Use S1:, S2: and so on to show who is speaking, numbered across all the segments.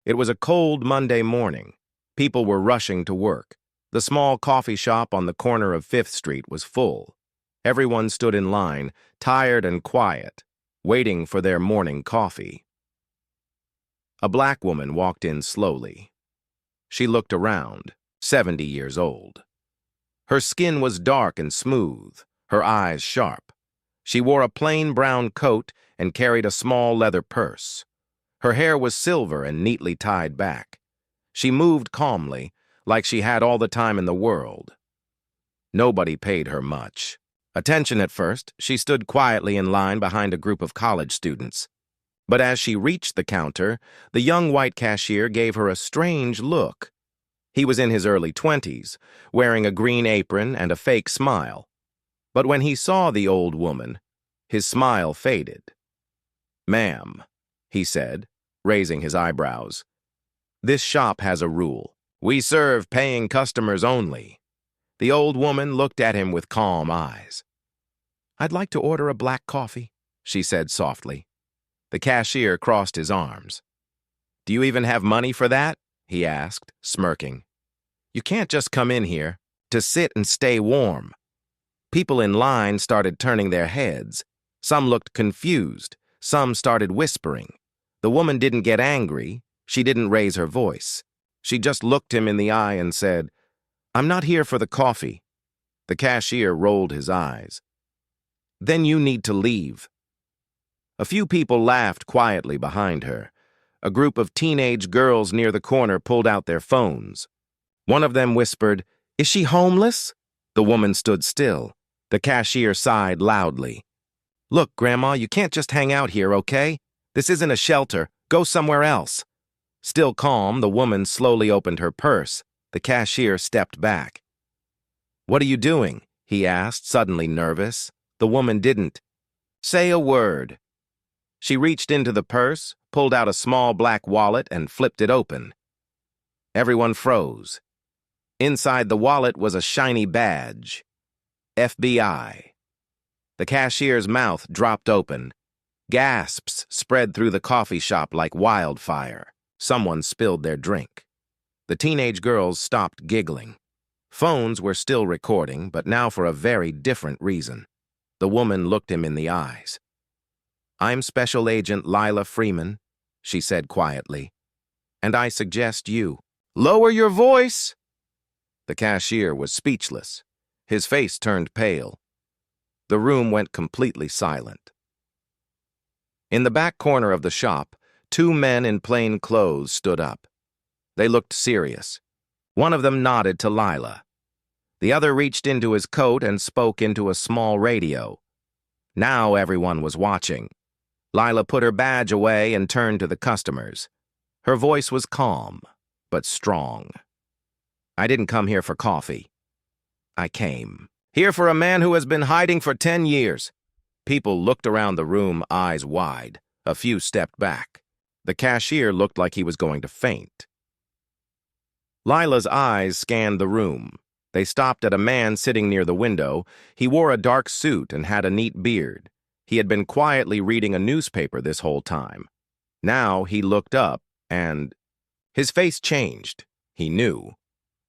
S1: It was a cold Monday morning. People were rushing to work. The small coffee shop on the corner of 5th Street was full. Everyone stood in line, tired and quiet, waiting for their morning coffee. A black woman walked in slowly. She looked around, 70 years old. Her skin was dark and smooth, her eyes sharp. She wore a plain brown coat and carried a small leather purse. Her hair was silver and neatly tied back. She moved calmly, like she had all the time in the world. Nobody paid her much. Attention at first, she stood quietly in line behind a group of college students. But as she reached the counter, the young white cashier gave her a strange look. He was in his early 20s, wearing a green apron and a fake smile. But when he saw the old woman, his smile faded. "Ma'am," he said, raising his eyebrows. "This shop has a rule. We serve paying customers only." The old woman looked at him with calm eyes. "I'd like to order a black coffee," she said softly. The cashier crossed his arms. "Do you even have money for that?" he asked, smirking. "You can't just come in here to sit and stay warm." People in line started turning their heads. Some looked confused. Some started whispering. The woman didn't get angry. She didn't raise her voice. She just looked him in the eye and said, "I'm not here for the coffee." The cashier rolled his eyes. "Then you need to leave." A few people laughed quietly behind her. A group of teenage girls near the corner pulled out their phones. One of them whispered, "Is she homeless?" The woman stood still. The cashier sighed loudly. "Look, Grandma, you can't just hang out here, okay? This isn't a shelter. Go somewhere else." Still calm, the woman slowly opened her purse. The cashier stepped back. "What are you doing?" he asked, suddenly nervous. The woman didn't say a word. She reached into the purse, pulled out a small black wallet, and flipped it open. Everyone froze. Inside the wallet was a shiny badge. FBI. The cashier's mouth dropped open. Gasps spread through the coffee shop like wildfire. Someone spilled their drink. The teenage girls stopped giggling. Phones were still recording, but now for a very different reason. The woman looked him in the eyes. "I'm Special Agent Lila Freeman," she said quietly, "and I suggest you lower your voice." The cashier was speechless. His face turned pale. The room went completely silent. In the back corner of the shop, two men in plain clothes stood up. They looked serious. One of them nodded to Lila. The other reached into his coat and spoke into a small radio. Now everyone was watching. Lila put her badge away and turned to the customers. Her voice was calm, but strong. "I didn't come here for coffee. I came here for a man who has been hiding for 10 years. People looked around the room, eyes wide. A few stepped back. The cashier looked like he was going to faint. Lila's eyes scanned the room. They stopped at a man sitting near the window. He wore a dark suit and had a neat beard. He had been quietly reading a newspaper this whole time. Now he looked up and his face changed. He knew.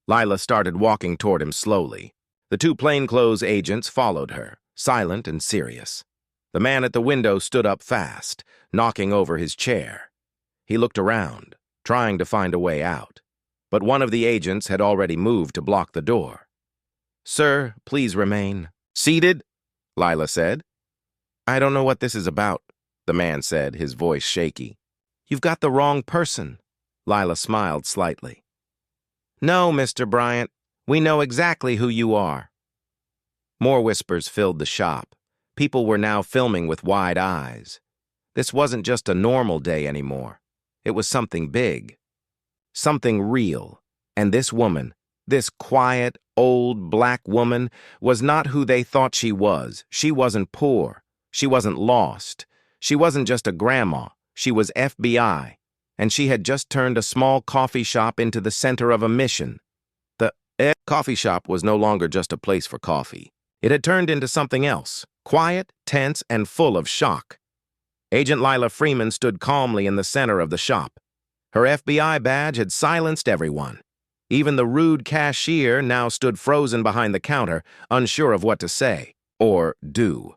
S1: Lila started walking toward him slowly. The two plainclothes agents followed her, silent and serious. The man at the window stood up fast, knocking over his chair. He looked around, trying to find a way out. But one of the agents had already moved to block the door. "Sir, please remain seated," Lila said. "I don't know what this is about," the man said, his voice shaky. "You've got the wrong person." Lila smiled slightly. "No, Mr. Bryant, we know exactly who you are." More whispers filled the shop. People were now filming with wide eyes. This wasn't just a normal day anymore. It was something big. Something real. And this woman, this quiet, old black woman, was not who they thought she was. She wasn't poor. She wasn't lost. She wasn't just a grandma. She was FBI. And she had just turned a small coffee shop into the center of a mission. The coffee shop was no longer just a place for coffee. It had turned into something else, quiet, tense, and full of shock. Agent Lila Freeman stood calmly in the center of the shop. Her FBI badge had silenced everyone. Even the rude cashier now stood frozen behind the counter, unsure of what to say or do.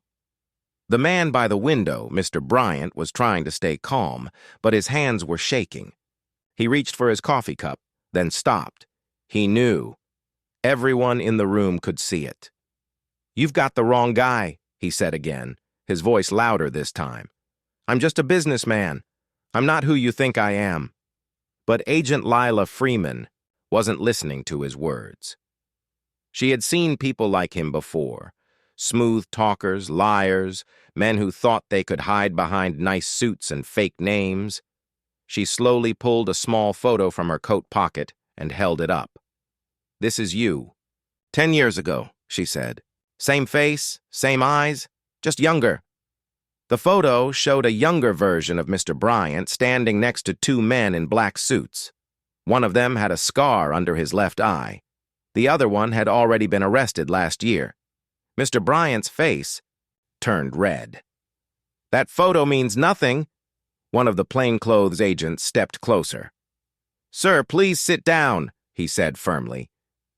S1: The man by the window, Mr. Bryant, was trying to stay calm, but his hands were shaking. He reached for his coffee cup, then stopped. He knew. Everyone in the room could see it. "You've got the wrong guy," he said again, his voice louder this time. "I'm just a businessman. I'm not who you think I am." But Agent Lila Freeman wasn't listening to his words. She had seen people like him before. Smooth talkers, liars, men who thought they could hide behind nice suits and fake names. She slowly pulled a small photo from her coat pocket and held it up. "This is you. 10 years ago," she said. "Same face, same eyes, just younger." The photo showed a younger version of Mr. Bryant standing next to two men in black suits. One of them had a scar under his left eye. The other one had already been arrested last year. Mr. Bryant's face turned red. "That photo means nothing." One of the plainclothes agents stepped closer. "Sir, please sit down," he said firmly.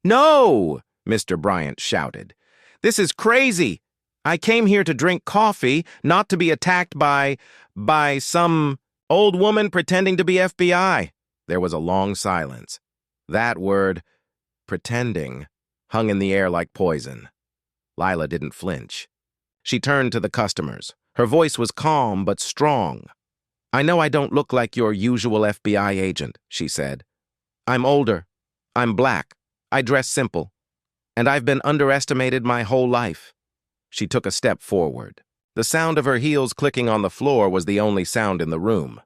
S1: "No!" Mr. Bryant shouted. "This is crazy. I came here to drink coffee, not to be attacked by some old woman pretending to be FBI." There was a long silence. That word, pretending, hung in the air like poison. Lila didn't flinch. She turned to the customers. Her voice was calm but strong. "I know I don't look like your usual FBI agent," she said. "I'm older. I'm black. I dress simple. And I've been underestimated my whole life." She took a step forward. The sound of her heels clicking on the floor was the only sound in the room.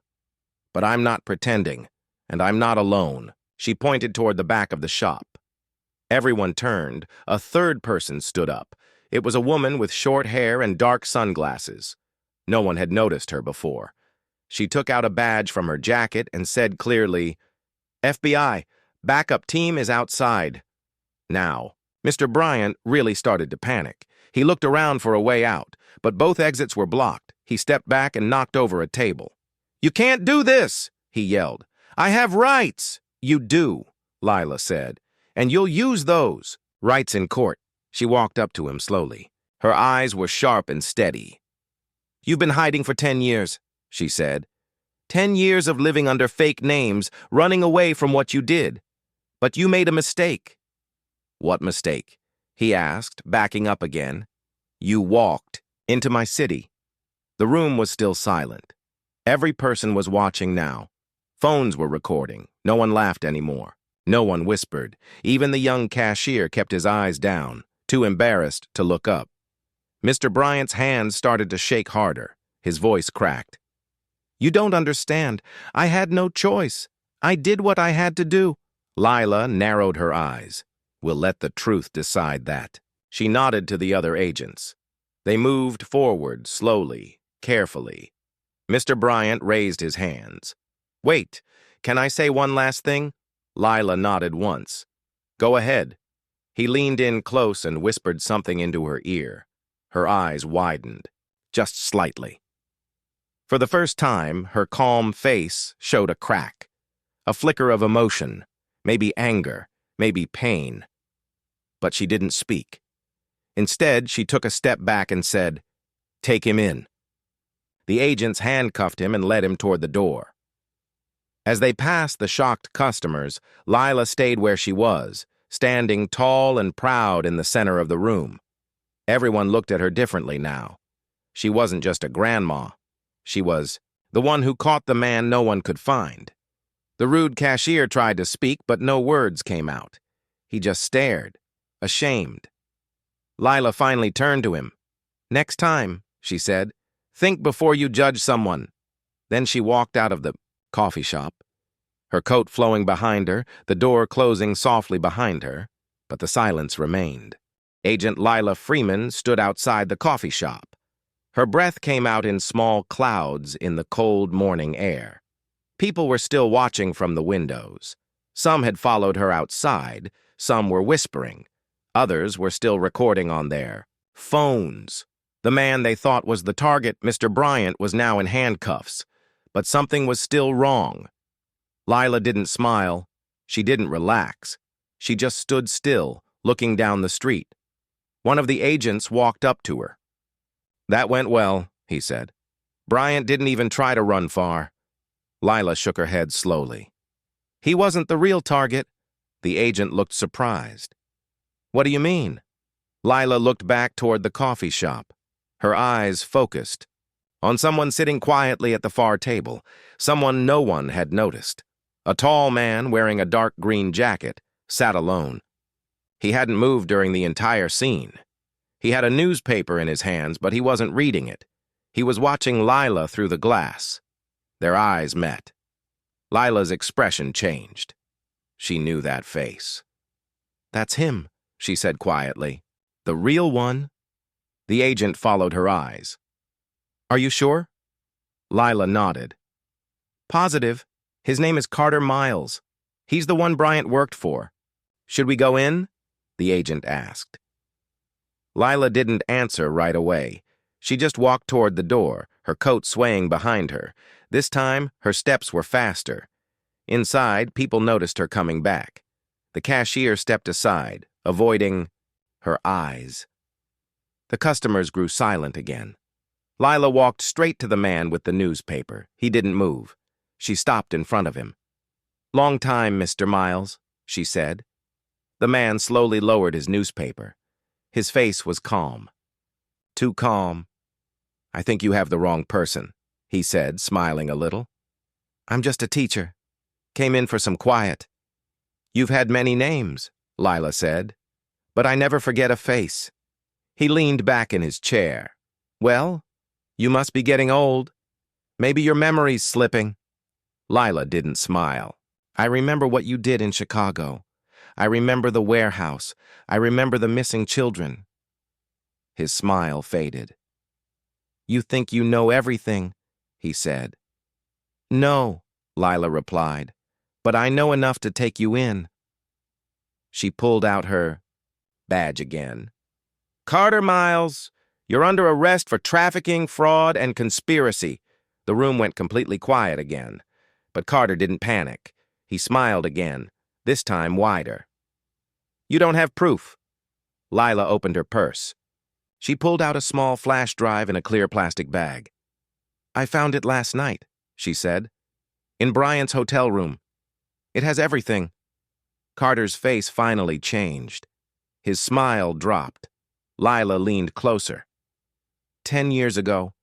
S1: "But I'm not pretending, and I'm not alone." She pointed toward the back of the shop. Everyone turned. A third person stood up. It was a woman with short hair and dark sunglasses. No one had noticed her before. She took out a badge from her jacket and said clearly, "FBI, backup team is outside." Now, Mr. Bryant really started to panic. He looked around for a way out, but both exits were blocked. He stepped back and knocked over a table. "You can't do this," he yelled. "I have rights." "You do," Lila said, "and you'll use those." "Rights in court." She walked up to him slowly. Her eyes were sharp and steady. "You've been hiding for 10 years, she said. 10 years of living under fake names, running away from what you did. But you made a mistake." "What mistake?" he asked, backing up again. "You walked into my city." The room was still silent. Every person was watching now. Phones were recording. No one laughed anymore. No one whispered. Even the young cashier kept his eyes down, too embarrassed to look up. Mr. Bryant's hands started to shake harder. His voice cracked. "You don't understand. I had no choice. I did what I had to do." Lila narrowed her eyes. "We'll let the truth decide that." She nodded to the other agents. They moved forward slowly, carefully. Mr. Bryant raised his hands. "Wait, can I say one last thing?" Lila nodded once. "Go ahead." He leaned in close and whispered something into her ear. Her eyes widened, just slightly. For the first time, her calm face showed a crack, a flicker of emotion, maybe anger, maybe pain. But she didn't speak. Instead, she took a step back and said, "Take him in." The agents handcuffed him and led him toward the door. As they passed the shocked customers, Lila stayed where she was, standing tall and proud in the center of the room. Everyone looked at her differently now. She wasn't just a grandma. She was the one who caught the man no one could find. The rude cashier tried to speak, but no words came out. He just stared, ashamed. Lila finally turned to him. "Next time," she said, "think before you judge someone." Then she walked out of the coffee shop, her coat flowing behind her, the door closing softly behind her, but the silence remained. Agent Lila Freeman stood outside the coffee shop. Her breath came out in small clouds in the cold morning air. People were still watching from the windows. Some had followed her outside, some were whispering. Others were still recording on their phones. The man they thought was the target, Mr. Bryant, was now in handcuffs. But something was still wrong. Lila didn't smile. She didn't relax. She just stood still, looking down the street. One of the agents walked up to her. "That went well," he said. "Bryant didn't even try to run far." Lila shook her head slowly. "He wasn't the real target." The agent looked surprised. "What do you mean?" Lila looked back toward the coffee shop, her eyes focused on someone sitting quietly at the far table, someone no one had noticed. A tall man wearing a dark green jacket sat alone. He hadn't moved during the entire scene. He had a newspaper in his hands, but he wasn't reading it. He was watching Lila through the glass. Their eyes met. Lila's expression changed. She knew that face. "That's him," she said quietly. "The real one." The agent followed her eyes. "Are you sure?" Lila nodded. "Positive. His name is Carter Miles. He's the one Bryant worked for. Should we go in?" the agent asked. Lila didn't answer right away. She just walked toward the door, her coat swaying behind her. This time, her steps were faster. Inside, people noticed her coming back. The cashier stepped aside, avoiding her eyes. The customers grew silent again. Lila walked straight to the man with the newspaper. He didn't move. She stopped in front of him. "Long time, Mr. Miles," she said. The man slowly lowered his newspaper. His face was calm. Too calm. "I think you have the wrong person," he said, smiling a little. "I'm just a teacher. Came in for some quiet." "You've had many names," Lila said, "but I never forget a face." He leaned back in his chair. "Well, you must be getting old. Maybe your memory's slipping." Lila didn't smile. "I remember what you did in Chicago. I remember the warehouse. I remember the missing children." His smile faded. "You think you know everything," he said. "No," Lila replied, "but I know enough to take you in." She pulled out her badge again. "Carter Miles, you're under arrest for trafficking, fraud, and conspiracy." The room went completely quiet again. But Carter didn't panic. He smiled again, this time wider. "You don't have proof." Lila opened her purse. She pulled out a small flash drive in a clear plastic bag. "I found it last night," she said, "in Bryant's hotel room. It has everything." Carter's face finally changed. His smile dropped. Lila leaned closer. 10 years ago,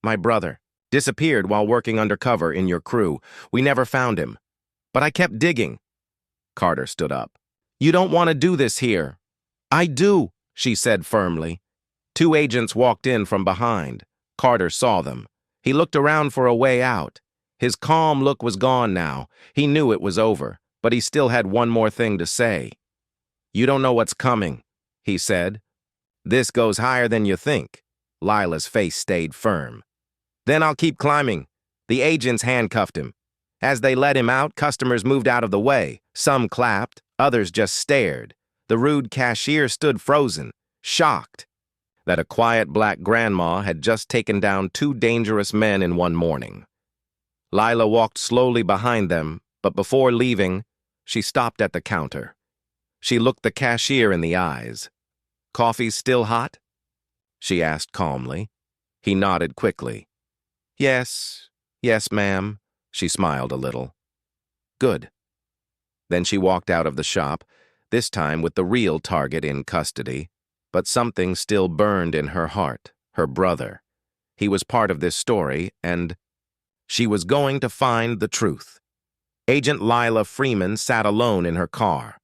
S1: my brother disappeared while working undercover in your crew. We never found him. But I kept digging." Carter stood up. "You don't want to do this here." "I do," she said firmly. 2 agents walked in from behind. Carter saw them. He looked around for a way out. His calm look was gone now. He knew it was over, but he still had one more thing to say. "You don't know what's coming," he said. "This goes higher than you think." Lila's face stayed firm. "Then I'll keep climbing." The agents handcuffed him. As they let him out, customers moved out of the way. Some clapped, others just stared. The rude cashier stood frozen, shocked that a quiet black grandma had just taken down 2 dangerous men in one morning. Lila walked slowly behind them, but before leaving, she stopped at the counter. She looked the cashier in the eyes. "Coffee still hot?" she asked calmly. He nodded quickly. Yes, ma'am," she smiled a little. "Good." Then she walked out of the shop, this time with the real target in custody, but something still burned in her heart, her brother. He was part of this story, and she was going to find the truth. Agent Lila Freeman sat alone in her car.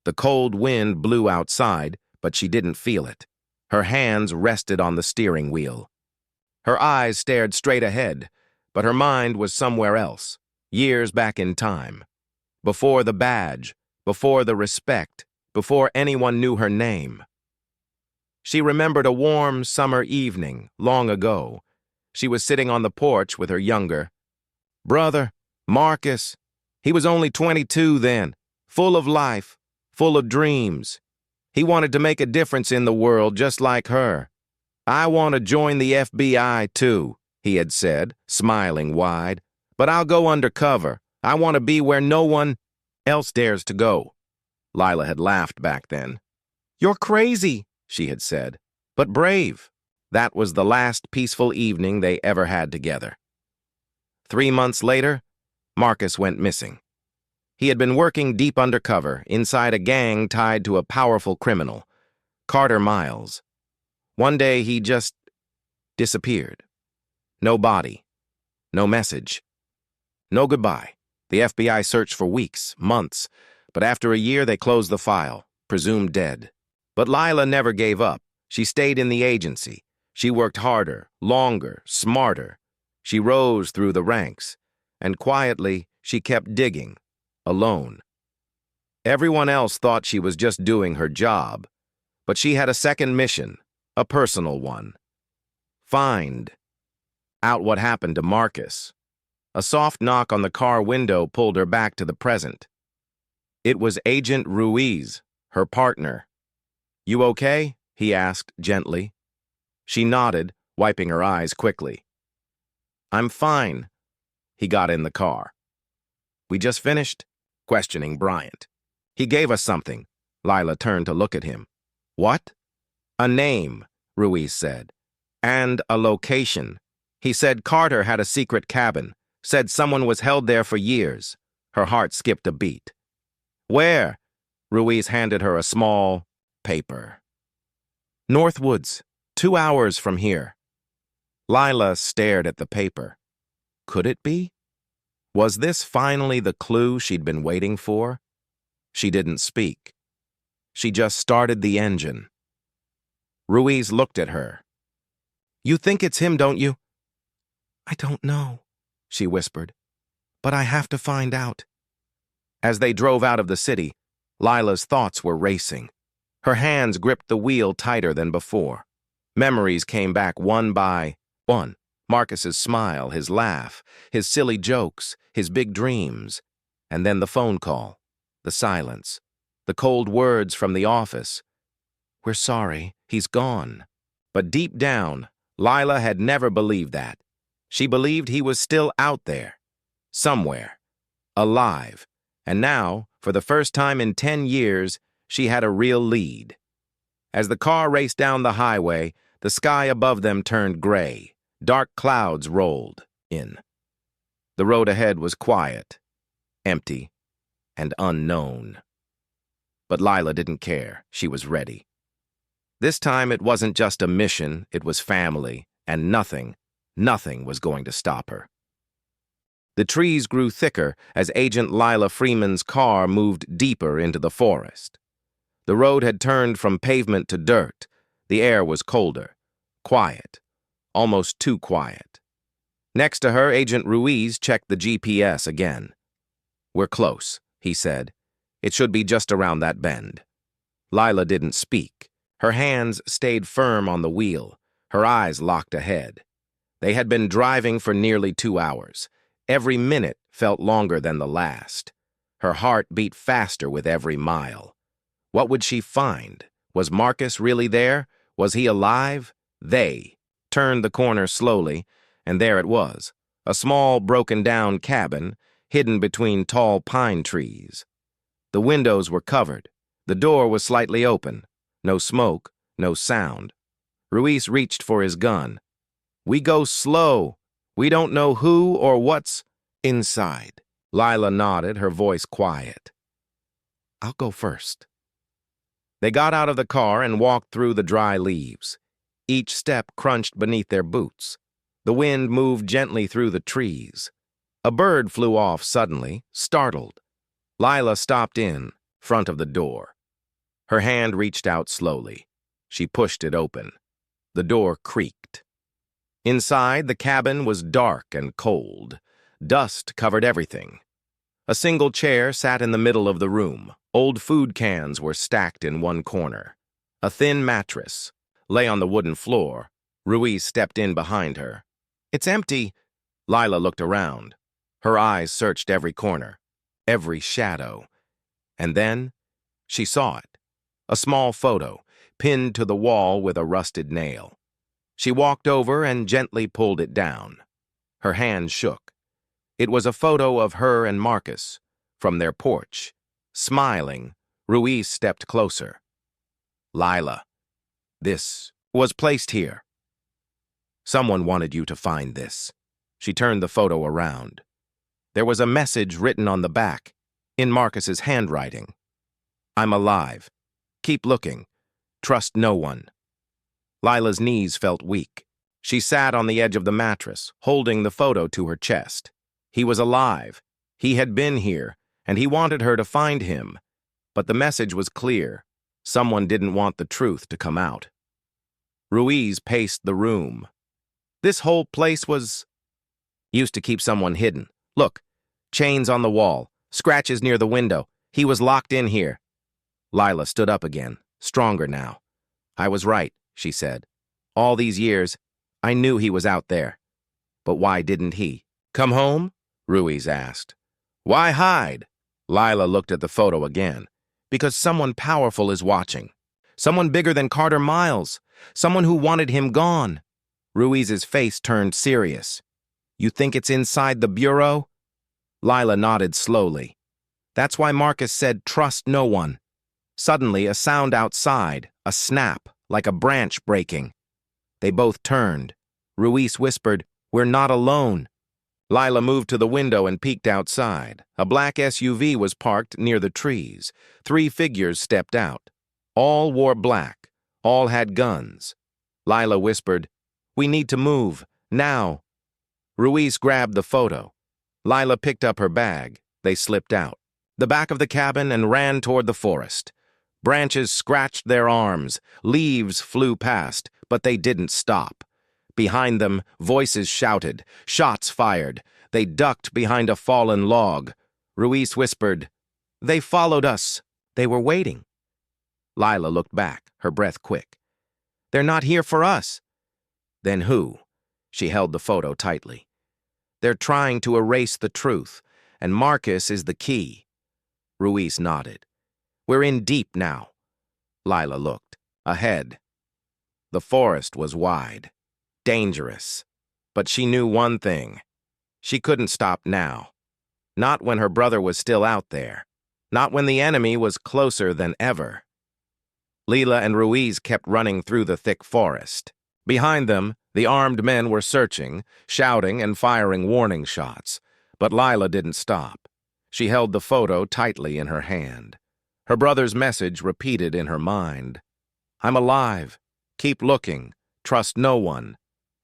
S1: The cold wind blew outside, but she didn't feel it. Her hands rested on the steering wheel. Her eyes stared straight ahead, but her mind was somewhere else, years back in time. Before the badge, before the respect, before anyone knew her name. She remembered a warm summer evening, long ago. She was sitting on the porch with her younger brother, Marcus. He was only 22 then, full of life, full of dreams. He wanted to make a difference in the world just like her. "I want to join the FBI too," he had said, smiling wide, "but I'll go undercover. I want to be where no one else dares to go. Lila had laughed back then. You're crazy, she had said, but brave. That was the last peaceful evening they ever had together. 3 months later, Marcus went missing. He had been working deep undercover inside a gang tied to a powerful criminal, Carter Miles. One day he just disappeared. No body, no message, no goodbye. The FBI searched for weeks, months, but after a year they closed the file, presumed dead. But Lila never gave up. She stayed in the agency. She worked harder, longer, smarter. She rose through the ranks, and quietly she kept digging, alone. Everyone else thought she was just doing her job, but she had a second mission, a personal one. Find out what happened to Marcus. A soft knock on the car window pulled her back to the present. It was Agent Ruiz, her partner. You okay? He asked gently. She nodded, wiping her eyes quickly. I'm fine. He got in the car. We just finished questioning Bryant. He gave us something. Lila turned to look at him. What? A name, Ruiz said. And a location. He said Carter had a secret cabin, said someone was held there for years. Her heart skipped a beat. Where? Ruiz handed her a small paper. Northwoods, 2 hours from here. Lila stared at the paper. Could it be? Was this finally the clue she'd been waiting for? She didn't speak. She just started the engine. Ruiz looked at her. You think it's him, don't you? I don't know, she whispered, but I have to find out. As they drove out of the city, Lila's thoughts were racing. Her hands gripped the wheel tighter than before. Memories came back one by one. Marcus's smile, his laugh, his silly jokes, his big dreams. And then the phone call, the silence, the cold words from the office. We're sorry, he's gone. But deep down, Lila had never believed that. She believed he was still out there, somewhere, alive. And now, for the first time in 10 years, she had a real lead. As the car raced down the highway, the sky above them turned gray. Dark clouds rolled in. The road ahead was quiet, empty, and unknown. But Lila didn't care. She was ready. This time it wasn't just a mission, it was family, and nothing was going to stop her. The trees grew thicker as Agent Lila Freeman's car moved deeper into the forest. The road had turned from pavement to dirt. The air was colder, quiet, almost too quiet. Next to her, Agent Ruiz checked the GPS again. We're close, he said. It should be just around that bend. Lila didn't speak. Her hands stayed firm on the wheel, her eyes locked ahead. They had been driving for nearly 2 hours. Every minute felt longer than the last. Her heart beat faster with every mile. What would she find? Was Marcus really there? Was he alive? They turned the corner slowly, and there it was, a small, broken-down cabin hidden between tall pine trees. The windows were covered. The door was slightly open. No smoke, no sound. Ruiz reached for his gun. We go slow. We don't know who or what's inside. Lila nodded, her voice quiet. I'll go first. They got out of the car and walked through the dry leaves. Each step crunched beneath their boots. The wind moved gently through the trees. A bird flew off suddenly, startled. Lila stopped in front of the door. Her hand reached out slowly. She pushed it open. The door creaked. Inside, the cabin was dark and cold. Dust covered everything. A single chair sat in the middle of the room. Old food cans were stacked in one corner. A thin mattress lay on the wooden floor. Ruiz stepped in behind her. It's empty. Lila looked around. Her eyes searched every corner, every shadow. And then she saw it. A small photo, pinned to the wall with a rusted nail. She walked over and gently pulled it down. Her hand shook. It was a photo of her and Marcus from their porch. Smiling, Ruiz stepped closer. Lila, this was placed here. Someone wanted you to find this. She turned the photo around. There was a message written on the back, in Marcus's handwriting. I'm alive. Keep looking. Trust no one. Lila's knees felt weak. She sat on the edge of the mattress, holding the photo to her chest. He was alive. He had been here, and he wanted her to find him. But the message was clear. Someone didn't want the truth to come out. Ruiz paced the room. This whole place was used to keep someone hidden. Look, chains on the wall, scratches near the window. He was locked in here. Lila stood up again, stronger now. I was right, she said. All these years, I knew he was out there. But why didn't he? Come home? Ruiz asked. Why hide? Lila looked at the photo again. Because someone powerful is watching. Someone bigger than Carter Miles. Someone who wanted him gone. Ruiz's face turned serious. You think it's inside the bureau? Lila nodded slowly. That's why Marcus said trust no one. Suddenly, a sound outside, a snap, like a branch breaking. They both turned. Ruiz whispered, We're not alone. Lila moved to the window and peeked outside. A black SUV was parked near the trees. 3 figures stepped out. All wore black. All had guns. Lila whispered, We need to move, now. Ruiz grabbed the photo. Lila picked up her bag. They slipped out the back of the cabin and ran toward the forest. Branches scratched their arms. Leaves flew past, but they didn't stop. Behind them, voices shouted. Shots fired. They ducked behind a fallen log. Ruiz whispered, They followed us. They were waiting. Lila looked back, her breath quick. They're not here for us. Then who? She held the photo tightly. They're trying to erase the truth, and Marcus is the key. Ruiz nodded. We're in deep now. Lila looked. Ahead. The forest was wide. Dangerous. But she knew one thing. She couldn't stop now. Not when her brother was still out there. Not when the enemy was closer than ever. Lila and Ruiz kept running through the thick forest. Behind them, the armed men were searching, shouting and firing warning shots. But Lila didn't stop. She held the photo tightly in her hand. Her brother's message repeated in her mind. I'm alive. Keep looking. Trust no one.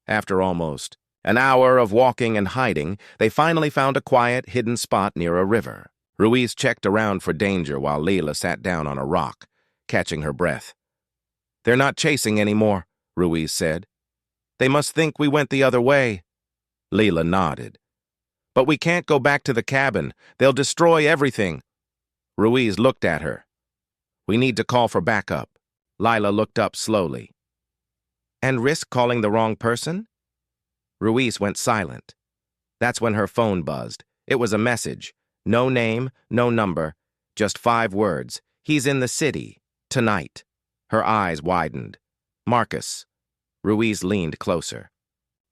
S1: After almost an hour of walking and hiding, they finally found a quiet, hidden spot near a river. Ruiz checked around for danger while Lila sat down on a rock, catching her breath. They're not chasing anymore, Ruiz said. They must think we went the other way. Lila nodded. But we can't go back to the cabin. They'll destroy everything. Ruiz looked at her. We need to call for backup. Lila looked up slowly. And risk calling the wrong person? Ruiz went silent. That's when her phone buzzed. It was a message. No name, no number, just 5 words. He's in the city, tonight. Her eyes widened. Marcus. Ruiz leaned closer.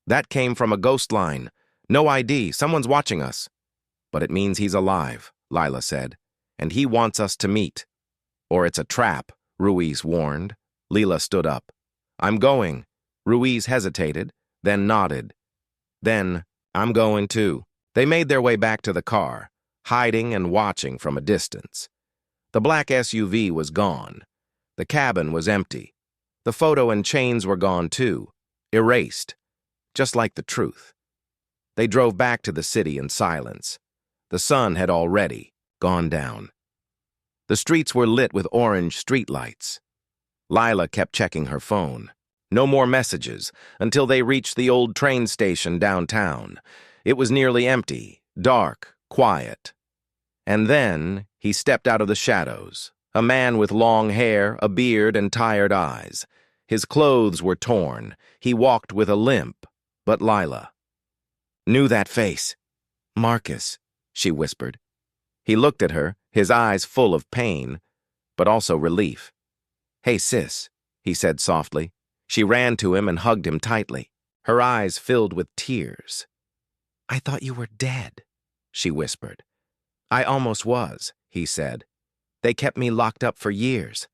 S1: That came from a ghost line. No ID, someone's watching us. But it means he's alive, Lila said. And he wants us to meet. Or it's a trap, Ruiz warned. Lila stood up. I'm going. Ruiz hesitated, then nodded. Then, I'm going too. They made their way back to the car, hiding and watching from a distance. The black SUV was gone. The cabin was empty. The photo and chains were gone too, erased, just like the truth. They drove back to the city in silence. The sun had already gone down. The streets were lit with orange streetlights. Lila kept checking her phone. No more messages until they reached the old train station downtown. It was nearly empty, dark, quiet. And then he stepped out of the shadows, a man with long hair, a beard, and tired eyes. His clothes were torn. He walked with a limp, but Lila knew that face. Marcus, she whispered. He looked at her, his eyes full of pain, but also relief. Hey, sis, he said softly. She ran to him and hugged him tightly. Her eyes filled with tears. I thought you were dead. she whispered. I almost was, he said. They kept me locked up for years.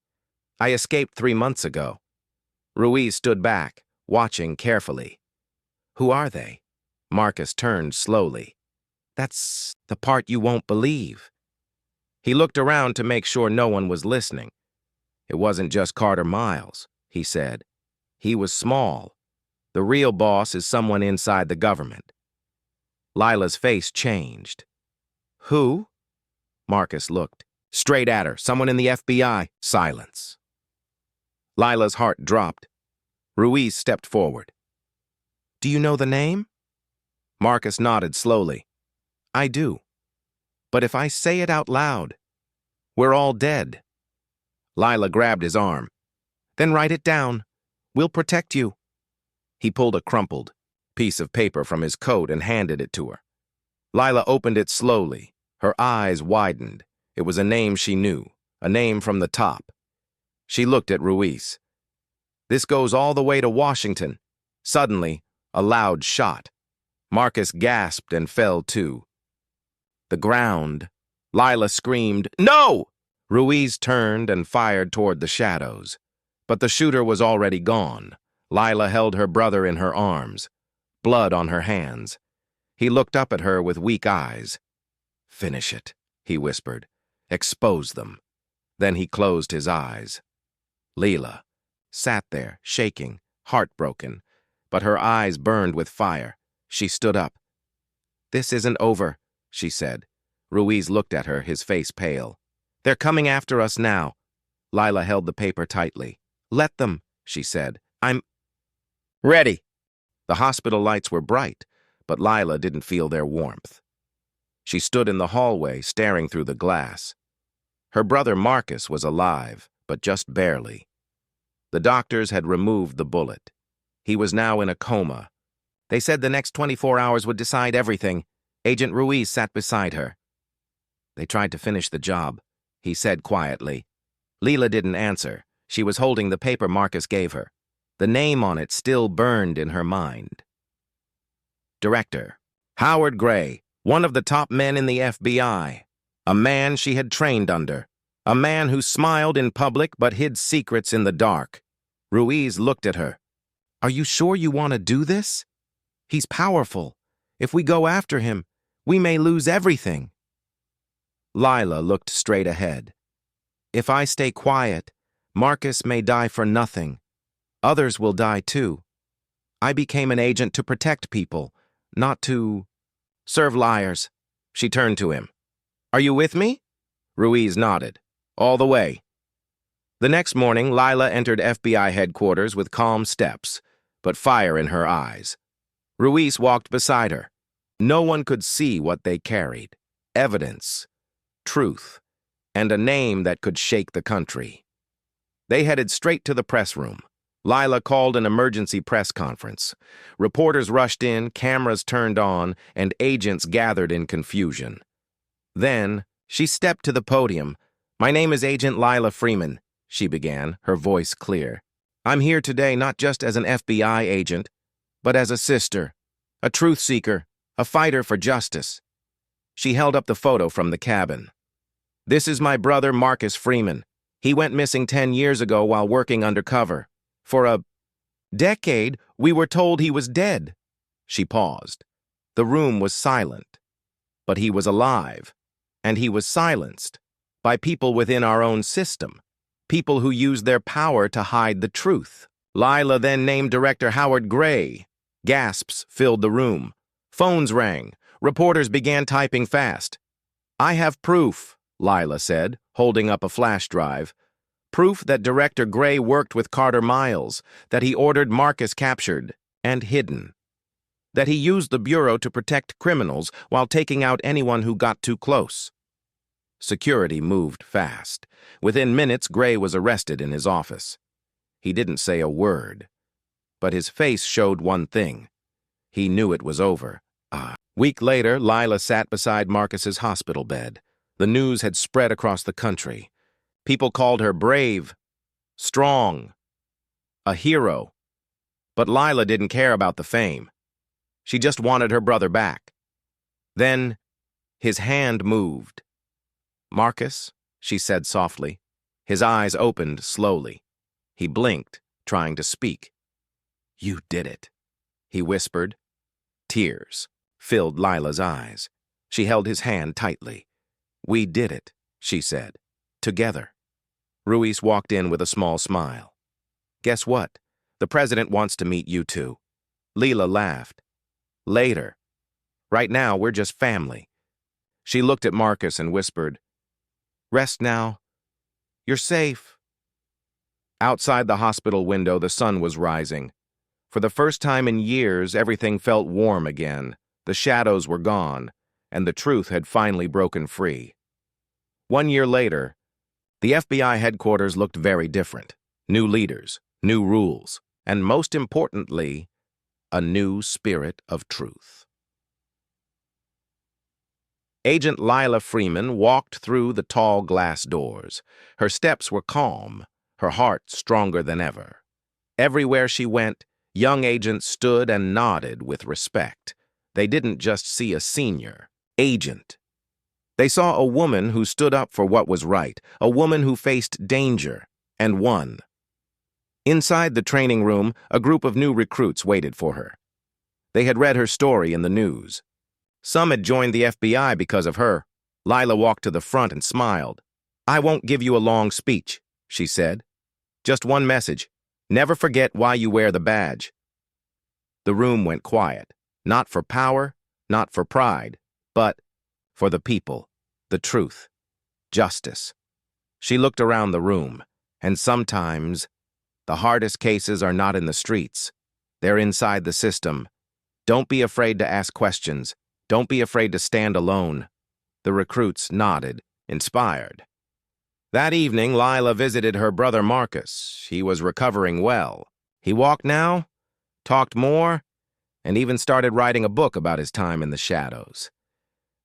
S1: I escaped 3 months ago. Ruiz stood back, watching carefully. Who are they? Marcus turned slowly. That's the part you won't believe. He looked around to make sure no one was listening. It wasn't just Carter Miles, he said. He was small. The real boss is someone inside the government. Lila's face changed. Who? Marcus looked. Straight at her, someone in the FBI. Silence. Lila's heart dropped. Ruiz stepped forward. Do you know the name? Marcus nodded slowly. I do. But if I say it out loud, we're all dead. Lila grabbed his arm. Then write it down. We'll protect you. He pulled a crumpled piece of paper from his coat and handed it to her. Lila opened it slowly. Her eyes widened. It was a name she knew, a name from the top. She looked at Ruiz. This goes all the way to Washington. Suddenly, a loud shot. Marcus gasped and fell too. The ground. Lila screamed, No! Ruiz turned and fired toward the shadows. But the shooter was already gone. Lila held her brother in her arms, blood on her hands. He looked up at her with weak eyes. Finish it, he whispered. Expose them. Then he closed his eyes. Lila sat there, shaking, heartbroken, but her eyes burned with fire. She stood up. This isn't over, she said. Ruiz looked at her, his face pale. They're coming after us now. Lila held the paper tightly. Let them, she said. I'm ready. The hospital lights were bright, but Lila didn't feel their warmth. She stood in the hallway, staring through the glass. Her brother Marcus was alive, but just barely. The doctors had removed the bullet. He was now in a coma. They said the next 24 hours would decide everything. Agent Ruiz sat beside her. They tried to finish the job, he said quietly. Lila didn't answer. She was holding the paper Marcus gave her. The name on it still burned in her mind. Director Howard Gray, one of the top men in the FBI. A man she had trained under. A man who smiled in public but hid secrets in the dark. Ruiz looked at her. Are you sure you want to do this? He's powerful. If we go after him, we may lose everything. Lila looked straight ahead. If I stay quiet, Marcus may die for nothing. Others will die too. I became an agent to protect people, not to serve liars. She turned to him. Are you with me? Ruiz nodded. All the way. The next morning, Lila entered FBI headquarters with calm steps, but fire in her eyes. Ruiz walked beside her. No one could see what they carried. Evidence, truth, and a name that could shake the country. They headed straight to the press room. Lila called an emergency press conference. Reporters rushed in, cameras turned on, and agents gathered in confusion. Then, she stepped to the podium. My name is Agent Lila Freeman, she began, her voice clear. I'm here today not just as an FBI agent, but as a sister, a truth seeker, a fighter for justice. She held up the photo from the cabin. This is my brother Marcus Freeman. He went missing 10 years ago while working undercover. For a decade, we were told he was dead. She paused. The room was silent. But he was alive, and he was silenced by people within our own system, people who used their power to hide the truth. Lila then named Director Howard Gray. Gasps filled the room. Phones rang. Reporters began typing fast. I have proof, Lila said, holding up a flash drive. Proof that Director Gray worked with Carter Miles, that he ordered Marcus captured and hidden, that he used the Bureau to protect criminals while taking out anyone who got too close. Security moved fast. Within minutes, Gray was arrested in his office. He didn't say a word, but his face showed one thing. He knew it was over. A week later, Lila sat beside Marcus's hospital bed. The news had spread across the country. People called her brave, strong, a hero. But Lila didn't care about the fame. She just wanted her brother back. Then, His hand moved. "Marcus," she said softly. His eyes opened slowly. He blinked, trying to speak. "You did it," he whispered. Tears filled Lila's eyes. She held his hand tightly. "We did it," she said. "Together." Ruiz walked in with a small smile. "Guess what? The president wants to meet you two." Lila laughed. "Later. Right now, we're just family." She looked at Marcus and whispered, "Rest now. You're safe." Outside the hospital window, the sun was rising. For the first time in years, everything felt warm again. The shadows were gone, and the truth had finally broken free. 1 year later, the FBI headquarters looked very different. New leaders, new rules, and most importantly, a new spirit of truth. Agent Lila Freeman walked through the tall glass doors. Her steps were calm, her heart stronger than ever. Everywhere she went, young agents stood and nodded with respect. They didn't just see a senior agent. They saw a woman who stood up for what was right, a woman who faced danger and won. Inside the training room, a group of new recruits waited for her. They had read her story in the news. Some had joined the FBI because of her. Lila walked to the front and smiled. "I won't give you a long speech," she said. "Just one message. Never forget why you wear the badge." The room went quiet, not for power, not for pride, but for the people, the truth, justice. She looked around the room, and sometimes the hardest cases are not in the streets. They're inside the system. Don't be afraid to ask questions. Don't be afraid to stand alone. The recruits nodded, inspired. That evening, Lila visited her brother Marcus. He was recovering well. He walked now, talked more, and even started writing a book about his time in the shadows.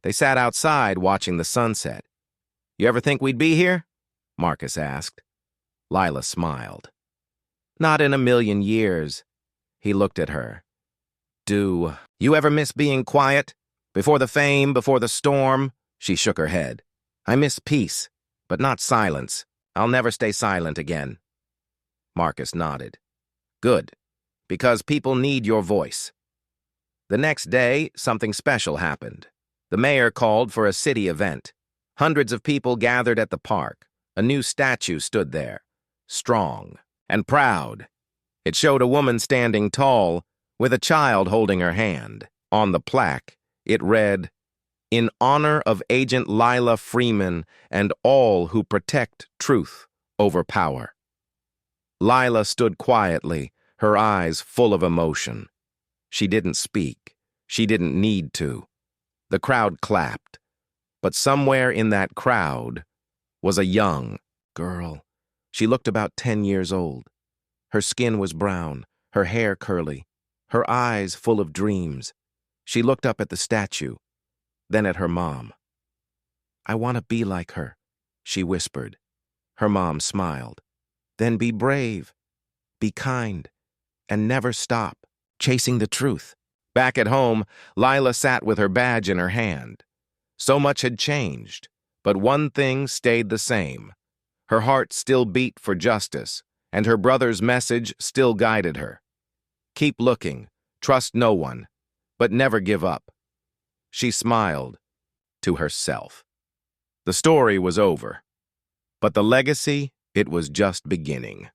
S1: They sat outside watching the sunset. "You ever think we'd be here?" Marcus asked. Lila smiled. "Not in a million years." He looked at her. "Do you ever miss being quiet? Before the fame, before the storm?" She shook her head. "I miss peace, but not silence. I'll never stay silent again." Marcus nodded. "Good, because people need your voice." The next day, something special happened. The mayor called for a city event. Hundreds of people gathered at the park. A new statue stood there, strong and proud. It showed a woman standing tall, with a child holding her hand. On the plaque, it read, "In honor of Agent Lila Freeman and all who protect truth over power." Lila stood quietly, her eyes full of emotion. She didn't speak. She didn't need to. The crowd clapped. But somewhere in that crowd was a young girl. She looked about 10 years old. Her skin was brown, her hair curly, her eyes full of dreams. She looked up at the statue, then at her mom. "I want to be like her," she whispered. Her mom smiled. "Then be brave, be kind, and never stop chasing the truth." Back at home, Lila sat with her badge in her hand. So much had changed, but one thing stayed the same. Her heart still beat for justice, and her brother's message still guided her. Keep looking, trust no one, but never give up. She smiled to herself. The story was over, but the legacy, it was just beginning.